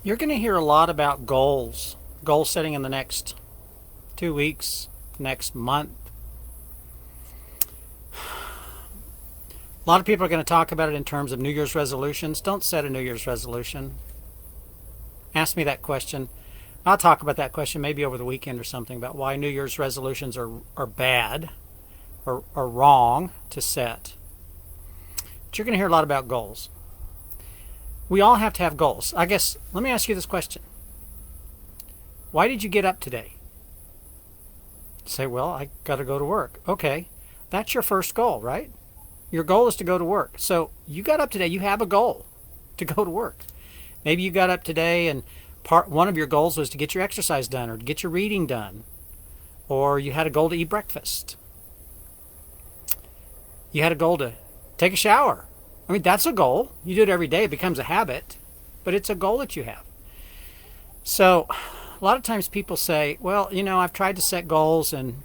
You're going to hear a lot about goals, goal setting in the next 2 weeks, next month. A lot of people are going to talk about it in terms of New Year's resolutions. Don't set a New Year's resolution. Ask me that question. I'll talk about that question maybe over the weekend or something about why New Year's resolutions are bad or wrong to set. But you're going to hear a lot about goals. We all have to have goals. I guess, let me ask you this question. Why did you get up today? Say, well, I got to go to work. Okay, that's your first goal, right? Your goal is to go to work. So you got up today, you have a goal to go to work. Maybe you got up today and one of your goals was to get your exercise done or to get your reading done. Or you had a goal to eat breakfast. You had a goal to take a shower. I mean, that's a goal. You do it every day, it becomes a habit, but it's a goal that you have. So a lot of times people say, well, I've tried to set goals and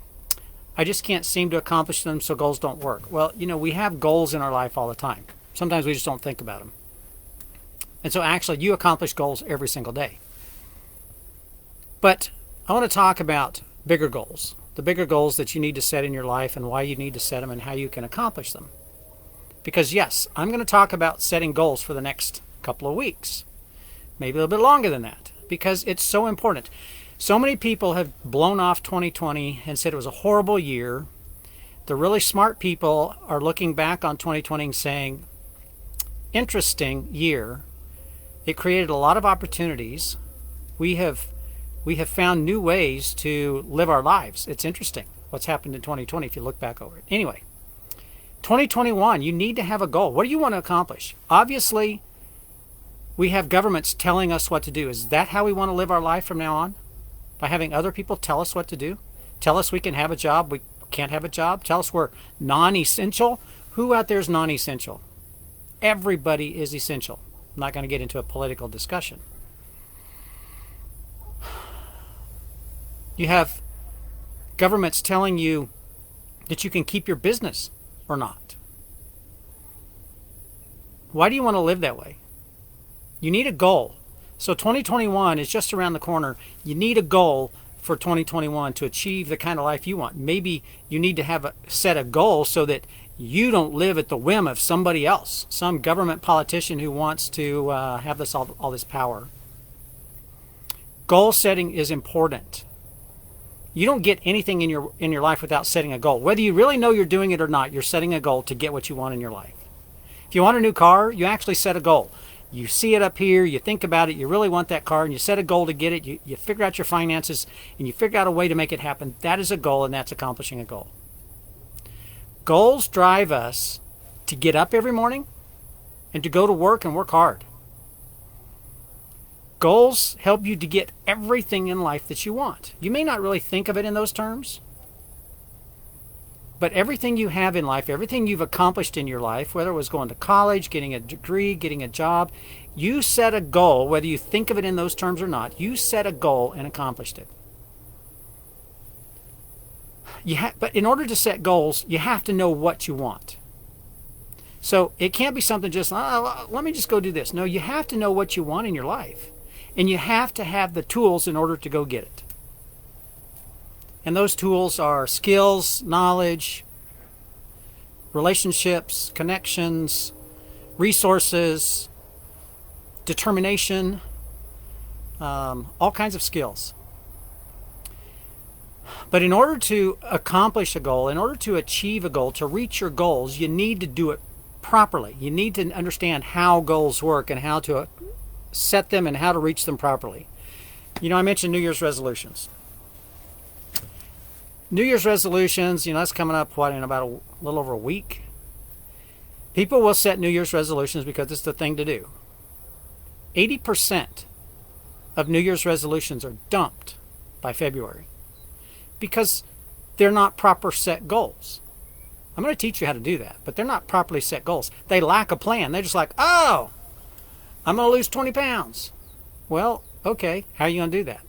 I just can't seem to accomplish them, so goals don't work. Well, we have goals in our life all the time. Sometimes we just don't think about them. And so actually you accomplish goals every single day. But I want to talk about bigger goals, the bigger goals that you need to set in your life and why you need to set them and how you can accomplish them. Because yes, I'm going to talk about setting goals for the next couple of weeks, maybe a little bit longer than that, because it's so important. So many people have blown off 2020 and said it was a horrible year. The really smart people are looking back on 2020 and saying, interesting year. It created a lot of opportunities. We have found new ways to live our lives. It's interesting what's happened in 2020 if you look back over it. Anyway, 2021, you need to have a goal. What do you want to accomplish? Obviously, we have governments telling us what to do. Is that how we want to live our life from now on? By having other people tell us what to do? Tell us we can have a job, we can't have a job? Tell us we're non-essential? Who out there is non-essential? Everybody is essential. I'm not going to get into a political discussion. You have governments telling you that you can keep your business or not. Why do you want to live that way? You need a goal. So 2021 is just around the corner. You need a goal for 2021 to achieve the kind of life you want. Maybe you need to set a goal so that you don't live at the whim of somebody else, some government politician who wants to have all this power. Goal setting is important. You don't get anything in your life without setting a goal. Whether you really know you're doing it or not, you're setting a goal to get what you want in your life. If you want a new car, you actually set a goal. You see it up here, you think about it, you really want that car, and you set a goal to get it. You figure out your finances, and you figure out a way to make it happen. That is a goal, and that's accomplishing a goal. Goals drive us to get up every morning and to go to work and work hard. Goals help you to get everything in life that you want. You may not really think of it in those terms, but everything you have in life, everything you've accomplished in your life, whether it was going to college, getting a degree, getting a job, you set a goal, whether you think of it in those terms or not, you set a goal and accomplished it. But in order to set goals, you have to know what you want. So it can't be something just, let me just go do this. No, you have to know what you want in your life. And you have to have the tools in order to go get it. And those tools are skills, knowledge, relationships, connections, resources, determination, all kinds of skills. But in order to accomplish a goal, in order to achieve a goal, to reach your goals, you need to do it properly. You need to understand how goals work and how to set them and how to reach them properly. I mentioned New Year's resolutions. New Year's resolutions, that's coming up, in about a little over a week. People will set New Year's resolutions because it's the thing to do. 80% of New Year's resolutions are dumped by February because they're not proper set goals. I'm going to teach you how to do that, but they're not properly set goals. They lack a plan. They're just like, oh, I'm going to lose 20 pounds. Well, okay, how are you going to do that?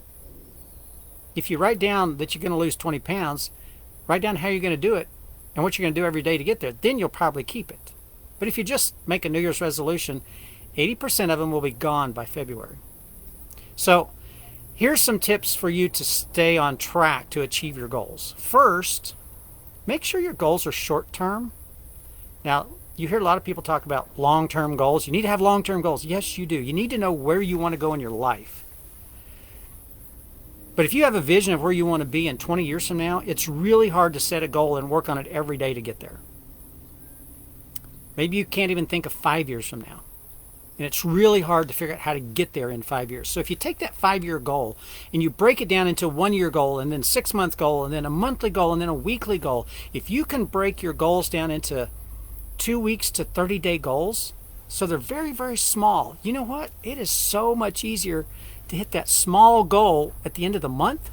If you write down that you're going to lose 20 pounds, write down how you're going to do it and what you're going to do every day to get there. Then you'll probably keep it. But if you just make a New Year's resolution, 80% of them will be gone by February. So here's some tips for you to stay on track to achieve your goals. First, make sure your goals are short-term. Now, you hear a lot of people talk about long-term goals. You need to have long-term goals. Yes, you do. You need to know where you want to go in your life. But if you have a vision of where you want to be in 20 years from now, it's really hard to set a goal and work on it every day to get there. Maybe you can't even think of 5 years from now. And it's really hard to figure out how to get there in 5 years. So if you take that 5-year goal and you break it down into a 1-year goal and then 6-month goal and then a monthly goal and then a weekly goal, if you can break your goals down into 2 weeks to 30-day goals, so they're very, very small, you know what? It is so much easier to hit that small goal at the end of the month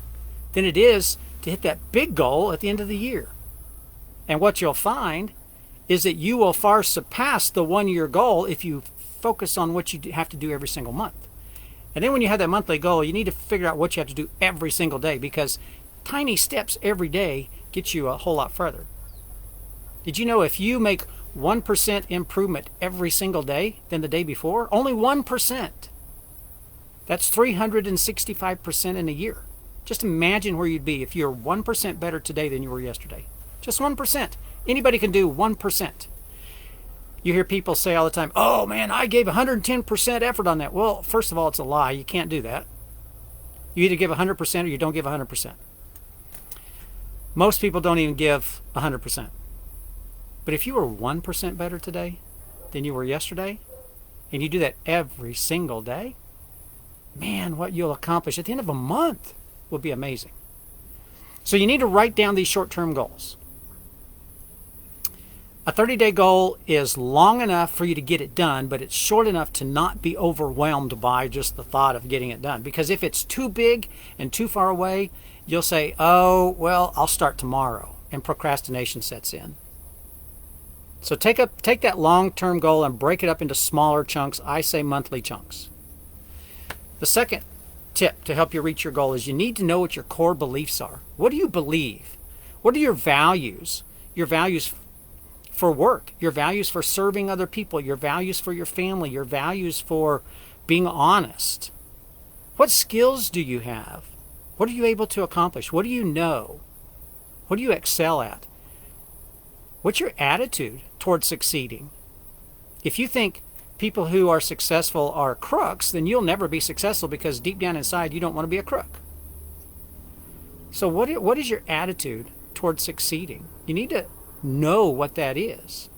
than it is to hit that big goal at the end of the year. And what you'll find is that you will far surpass the 1-year goal if you focus on what you have to do every single month. And then when you have that monthly goal, you need to figure out what you have to do every single day, because tiny steps every day get you a whole lot further. Did you know if you make 1% improvement every single day than the day before, only 1%, that's 365% in a year. Just imagine where you'd be if you're 1% better today than you were yesterday. Just 1%. Anybody can do 1%. You hear people say all the time, oh man, I gave 110% effort on that. Well, first of all, it's a lie. You can't do that. You either give 100% or you don't give 100%. Most people don't even give 100%. But if you were 1% better today than you were yesterday, and you do that every single day, man, what you'll accomplish at the end of a month will be amazing. So you need to write down these short-term goals. A 30-day goal is long enough for you to get it done, but it's short enough to not be overwhelmed by just the thought of getting it done. Because if it's too big and too far away, you'll say, oh, well, I'll start tomorrow, and procrastination sets in. So take that long-term goal and break it up into smaller chunks. I say monthly chunks. The second tip to help you reach your goal is you need to know what your core beliefs are. What do you believe? What are your values? Your values for work, your values for serving other people, your values for your family, your values for being honest. What skills do you have? What are you able to accomplish? What do you know? What do you excel at? What's your attitude towards succeeding? If you think people who are successful are crooks, then you'll never be successful, because deep down inside you don't want to be a crook. So what is your attitude towards succeeding? You need to know what that is.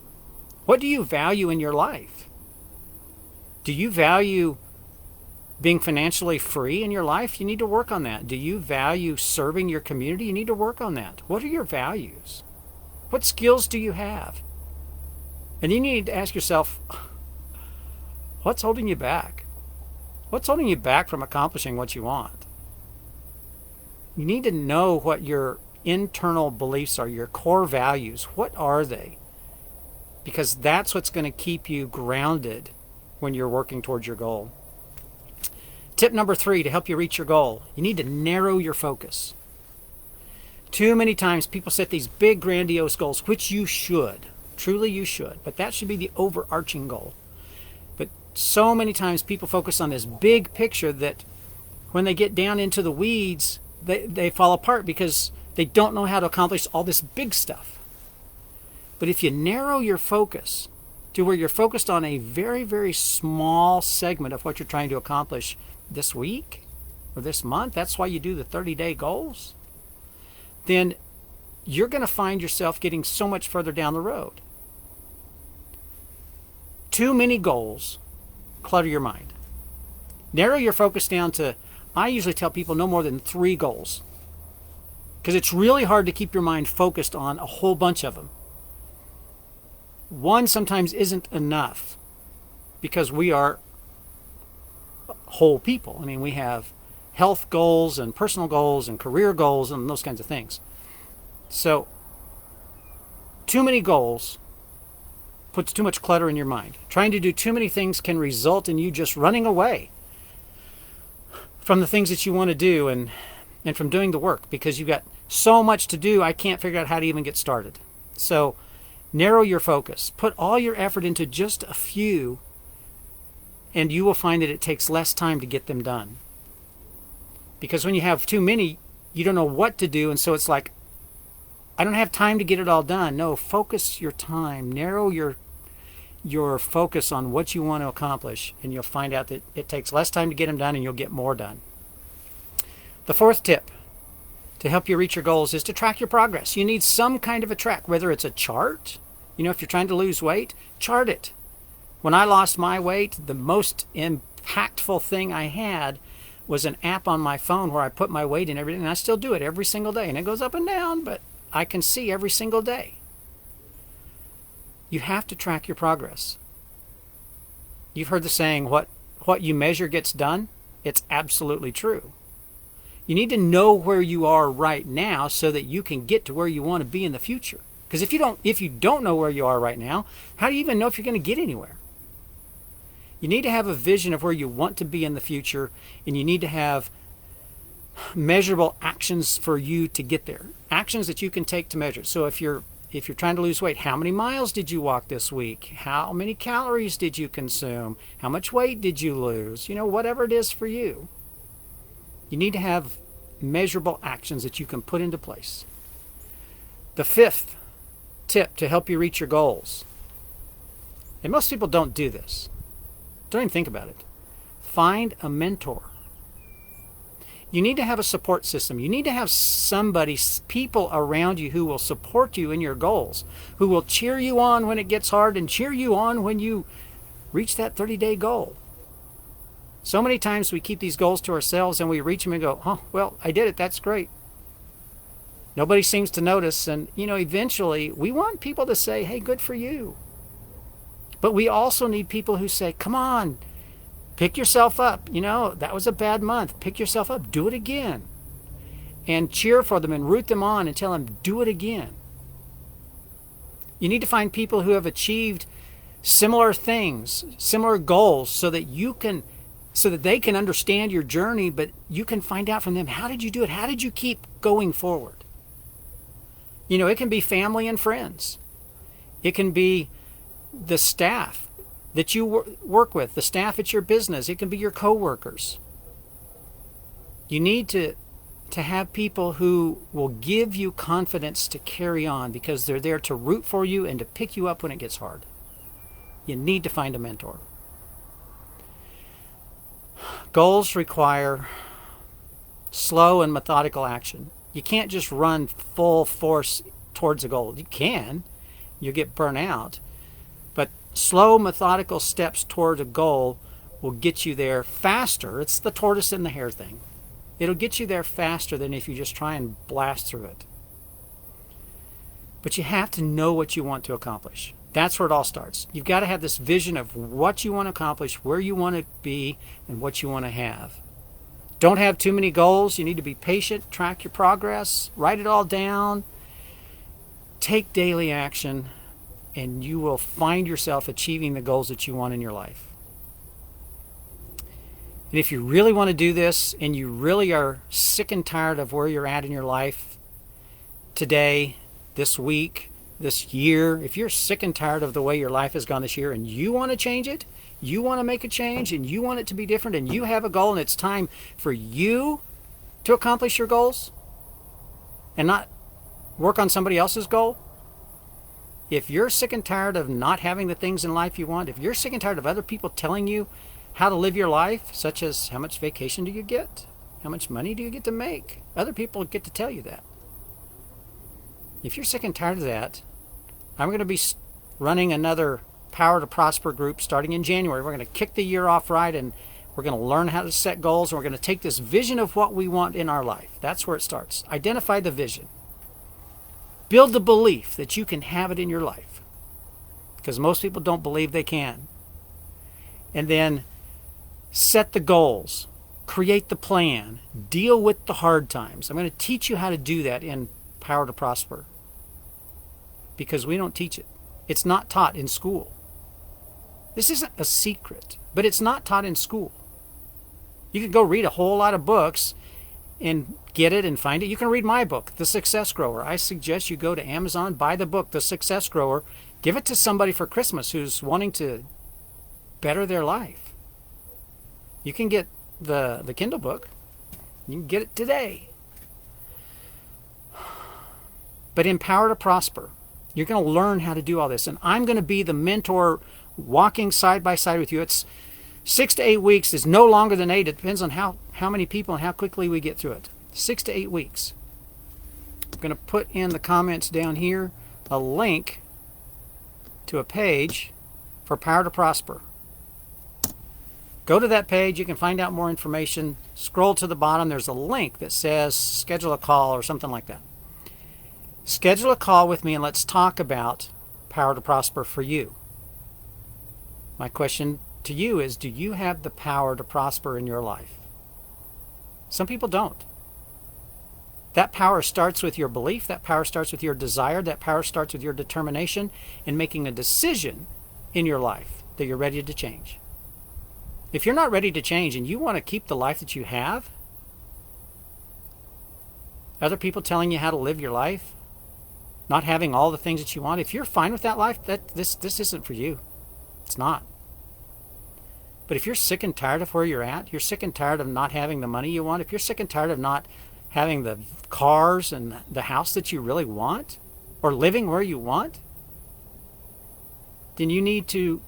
What do you value in your life? Do you value being financially free in your life? You need to work on that. Do you value serving your community? You need to work on that. What are your values? What skills do you have? And you need to ask yourself, what's holding you back? What's holding you back from accomplishing what you want? You need to know what your internal beliefs are, your core values. What are they? Because that's what's going to keep you grounded when you're working towards your goal. Tip number 3 to help you reach your goal: you need to narrow your focus. Too many times people set these big grandiose goals, which you should, truly you should, but that should be the overarching goal. But so many times people focus on this big picture that when they get down into the weeds, they fall apart because they don't know how to accomplish all this big stuff. But if you narrow your focus to where you're focused on a very, very small segment of what you're trying to accomplish this week or this month, that's why you do the 30-day goals, then you're going to find yourself getting so much further down the road. Too many goals clutter your mind. Narrow your focus down to, I usually tell people, no more than 3 goals. Because it's really hard to keep your mind focused on a whole bunch of them. One sometimes isn't enough, because we are whole people. I mean, we have health goals and personal goals and career goals and those kinds of things. So, too many goals puts too much clutter in your mind. Trying to do too many things can result in you just running away from the things that you want to do and from doing the work, because you've got so much to do, I can't figure out how to even get started. So narrow your focus. Put all your effort into just a few, and you will find that it takes less time to get them done. Because when you have too many, you don't know what to do, and so it's like, I don't have time to get it all done. No, focus your time, narrow your focus on what you want to accomplish, and you'll find out that it takes less time to get them done and you'll get more done. The fourth tip to help you reach your goals is to track your progress. You need some kind of a track, whether it's a chart. If you're trying to lose weight, chart it. When I lost my weight, the most impactful thing I had was an app on my phone where I put my weight and everything, and I still do it every single day. And it goes up and down, but I can see every single day. You have to track your progress. You've heard the saying, what you measure gets done. It's absolutely true. You need to know where you are right now so that you can get to where you want to be in the future. Because if you don't know where you are right now, how do you even know if you're going to get anywhere? You need to have a vision of where you want to be in the future, and you need to have measurable actions for you to get there. Actions that you can take to measure. So if you're trying to lose weight, how many miles did you walk this week? How many calories did you consume? How much weight did you lose? Whatever it is for you. You need to have measurable actions that you can put into place. The fifth tip to help you reach your goals, and most people don't do this. Don't even think about it. Find a mentor. You need to have a support system. You need to have people around you who will support you in your goals, who will cheer you on when it gets hard and cheer you on when you reach that 30-day goal. So many times we keep these goals to ourselves and we reach them and go, oh, well, I did it. That's great. Nobody seems to notice. And, eventually we want people to say, hey, good for you. But we also need people who say, come on, pick yourself up. That was a bad month. Pick yourself up. Do it again. And cheer for them and root them on and tell them, do it again. You need to find people who have achieved similar things, similar goals, so that they can understand your journey, but you can find out from them, how did you do it? How did you keep going forward? It can be family and friends. It can be the staff that you work with, the staff at your business. It can be your coworkers. You need to have people who will give you confidence to carry on, because they're there to root for you and to pick you up when it gets hard. You need to find a mentor. Goals require slow and methodical action. You can't just run full force towards a goal. You can. You'll get burnt out. But slow, methodical steps toward a goal will get you there faster. It's the tortoise and the hare thing. It'll get you there faster than if you just try and blast through it. But you have to know what you want to accomplish. That's where it all starts. You've got to have this vision of what you want to accomplish, where you want to be, and what you want to have. Don't have too many goals. You need to be patient, track your progress, write it all down, take daily action, and you will find yourself achieving the goals that you want in your life. And if you really want to do this, and you really are sick and tired of where you're at in your life today, this week, this year, if you're sick and tired of the way your life has gone this year and you want to change it, you want to make a change, and you want it to be different, and you have a goal, and it's time for you to accomplish your goals and not work on somebody else's goal. If you're sick and tired of not having the things in life you want, if you're sick and tired of other people telling you how to live your life, such as how much vacation do you get? How much money do you get to make? Other people get to tell you that. If you're sick and tired of that, I'm going to be running another Power to Prosper group starting in January. We're going to kick the year off right, and we're going to learn how to set goals, and we're going to take this vision of what we want in our life. That's where it starts. Identify the vision. Build the belief that you can have it in your life, because most people don't believe they can. And then set the goals. Create the plan. Deal with the hard times. I'm going to teach you how to do that in Power to Prosper, because we don't teach it. It's not taught in school. This isn't a secret, but it's not taught in school. You can go read a whole lot of books and get it and find it. You can read my book, The Success Grower. I suggest you go to Amazon, buy the book, The Success Grower, give it to somebody for Christmas who's wanting to better their life. You can get the Kindle book. You can get it today. But in Power to Prosper, you're going to learn how to do all this. And I'm going to be the mentor walking side by side with you. It's 6 to 8 weeks. Is no longer than 8. It depends on how many people and how quickly we get through it. 6 to 8 weeks. I'm going to put in the comments down here a link to a page for Power to Prosper. Go to that page. You can find out more information. Scroll to the bottom. There's a link that says schedule a call or something like that. Schedule a call with me and let's talk about Power to Prosper for you. My question to you is, do you have the power to prosper in your life? Some people don't. That power starts with your belief. That power starts with your desire. That power starts with your determination in making a decision in your life that you're ready to change. If you're not ready to change and you want to keep the life that you have, other people telling you how to live your life, not having all the things that you want, if you're fine with that life, this isn't for you. It's not. But if you're sick and tired of where you're at, you're sick and tired of not having the money you want, if you're sick and tired of not having the cars and the house that you really want, or living where you want, then you need to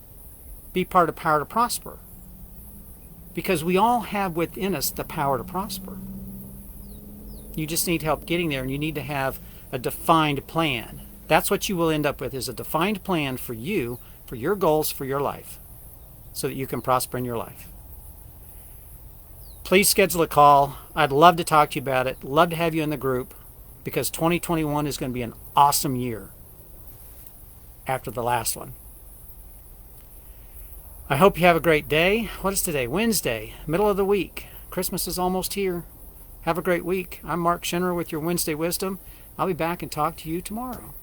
be part of Power to Prosper. Because we all have within us the power to prosper. You just need help getting there, and you need to have a defined plan. That's what you will end up with, is a defined plan for you, for your goals, for your life, so that you can prosper in your life. Please schedule a call. I'd love to talk to you about it. Love to have you in the group, because 2021 is going to be an awesome year after the last one. I hope you have a great day. What is today? Wednesday, middle of the week. Christmas is almost here. Have a great week. I'm Mark Schinner with your Wednesday Wisdom. I'll be back and talk to you tomorrow.